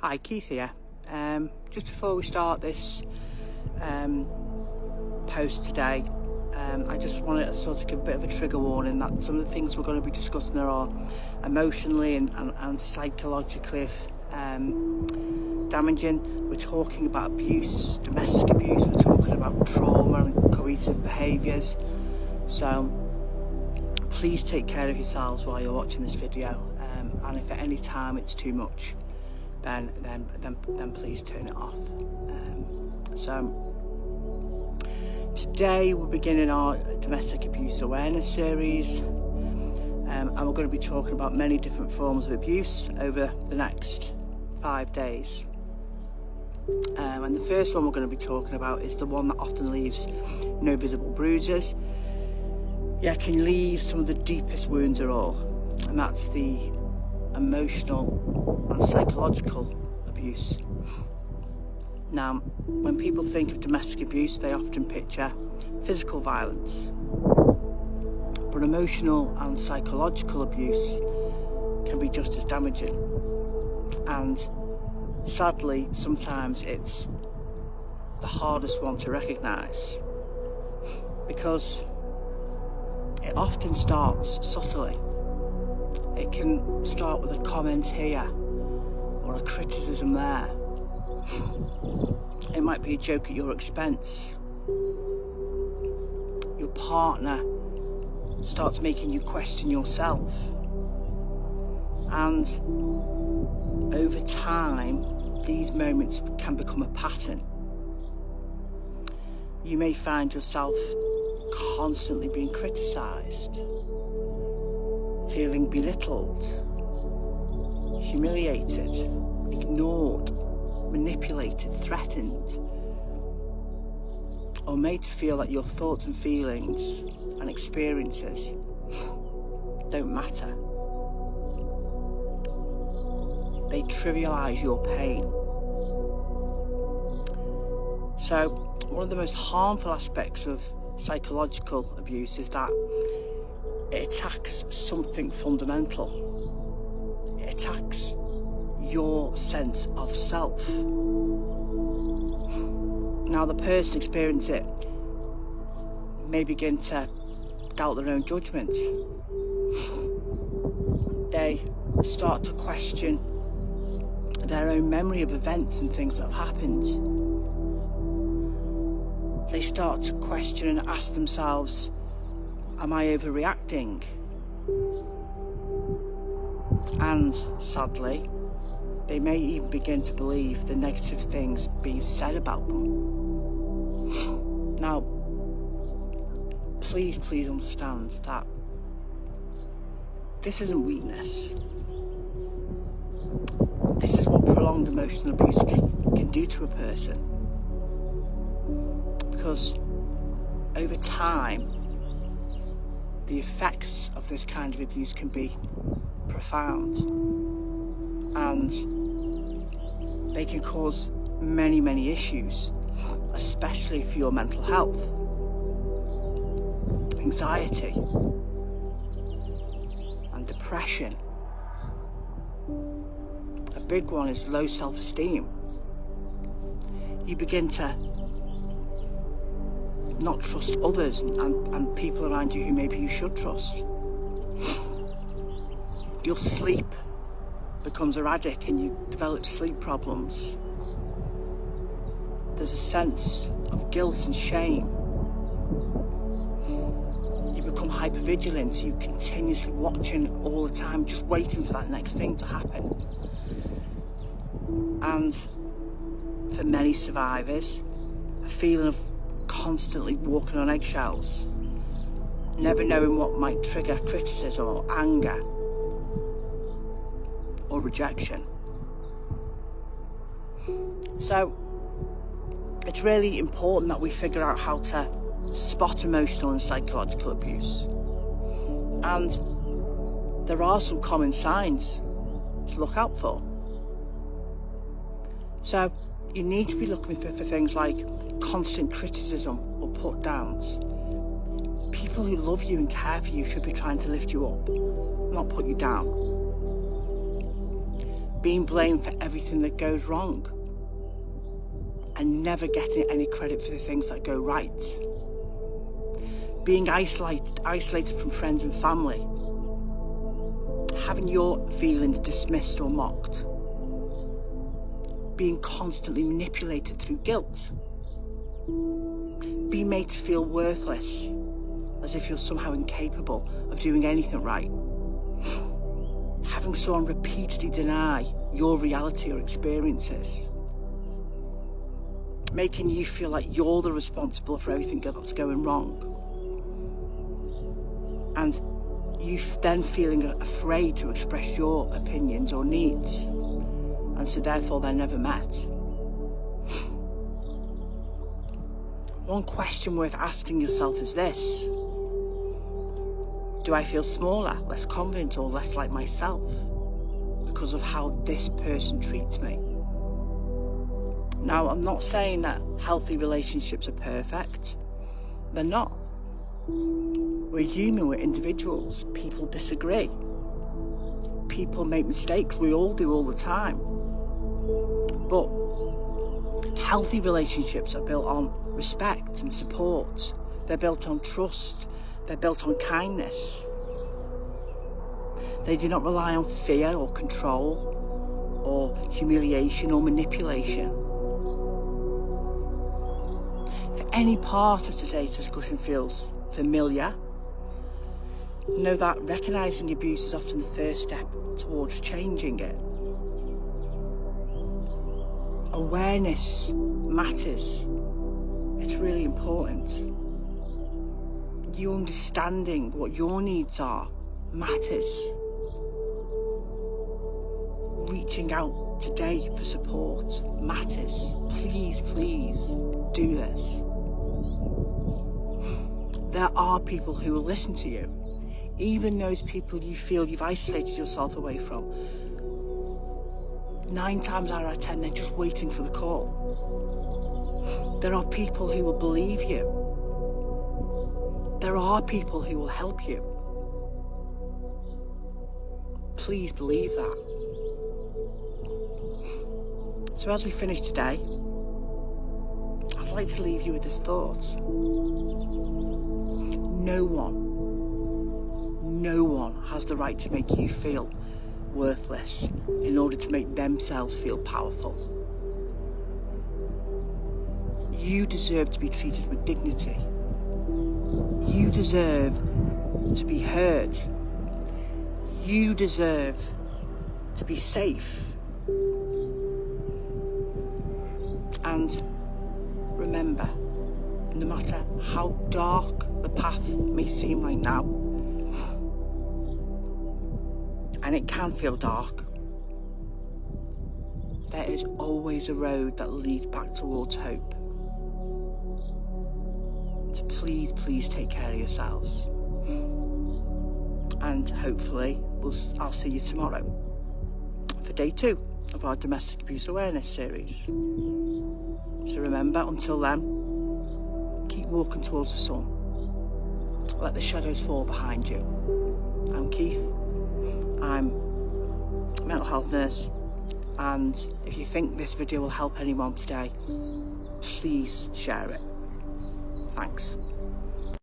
Hi, Keith here. Just before we start this post today, I just wanted to sort of give a bit of a trigger warning that some of the things we're going to be discussing there are emotionally and psychologically damaging. We're talking about abuse, domestic abuse, we're talking about trauma and coercive behaviours. So please take care of yourselves while you're watching this video, and if at any time it's too much, then please turn it off. So today we're beginning our domestic abuse awareness series, and we're going to be talking about many different forms of abuse over the next 5 days. And the first one we're going to be talking about is the one that often leaves no visible bruises, yet can leave some of the deepest wounds of all, and that's the emotional and psychological abuse. Now, when people think of domestic abuse, they often picture physical violence, but emotional and psychological abuse can be just as damaging, and sadly sometimes it's the hardest one to recognise, because it often starts subtly. It can start with a comment here or a criticism there. It might be a joke at your expense. Your partner starts making you question yourself. And over time, these moments can become a pattern. You may find yourself constantly being criticised, feeling belittled, humiliated, ignored, manipulated, threatened, or made to feel that your thoughts and feelings and experiences don't matter. They trivialise your pain. So, one of the most harmful aspects of psychological abuse is that it attacks something fundamental. It attacks your sense of self. Now, the person experiencing it may begin to doubt their own judgment. They start to question their own memory of events and things that have happened. They start to question and ask themselves, am I overreacting? And sadly, they may even begin to believe the negative things being said about them. Now, please understand that this isn't weakness. This is what prolonged emotional abuse can do to a person. Because over time, the effects of this kind of abuse can be profound, and they can cause many issues, especially for your mental health. Anxiety and depression. A big one is low self-esteem. You begin to not trust others and people around you who maybe you should trust. Your sleep becomes erratic and you develop sleep problems. There's a sense of guilt and shame. You become hypervigilant, you're continuously watching all the time, just waiting for that next thing to happen. And for many survivors, a feeling of constantly walking on eggshells, never knowing what might trigger criticism or anger or rejection. So it's really important that we figure out how to spot emotional and psychological abuse. And there are some common signs to look out for. So you need to be looking for things like constant criticism or put downs. People who love you and care for you should be trying to lift you up, not put you down. being blamed for everything that goes wrong, and never getting any credit for the things that go right. Being isolated from friends and family, having your feelings dismissed or mocked, being constantly manipulated through guilt, being made to feel worthless, as if you're somehow incapable of doing anything right, having someone repeatedly deny your reality or experiences, making you feel like you're the responsible for everything that's going wrong, and you then feeling afraid to express your opinions or needs, and so therefore they're never met. One question worth asking yourself is this: do I feel smaller, less confident, or less like myself because of how this person treats me? Now, I'm not saying that healthy relationships are perfect. They're not. We're human, we're individuals. People disagree. People make mistakes, we all do all the time. But healthy relationships are built on respect and support. They're built on trust. They're built on kindness. They do not rely on fear or control or humiliation or manipulation. If any part of today's discussion feels familiar, know that recognising abuse is often the first step towards changing it. Awareness matters. It's really important. You understanding what your needs are matters. Reaching out today for support matters. Please, please do this. There are people who will listen to you, even those people you feel you've isolated yourself away from. 9 times out of 10, they're just waiting for the call. There are people who will believe you. There are people who will help you. Please believe that. So as we finish today, I'd like to leave you with this thought. No one has the right to make you feel worthless in order to make themselves feel powerful. You deserve to be treated with dignity. You deserve to be heard. You deserve to be safe. And remember, no matter how dark the path may seem right now, and it can feel dark, there is always a road that leads back towards hope. So please, please take care of yourselves. And hopefully I'll see you tomorrow for day 2 of our domestic abuse awareness series. So remember, until then, keep walking towards the sun. Let the shadows fall behind you. I'm Keith. I'm a mental health nurse, and if you think this video will help anyone today, please share it. Thanks.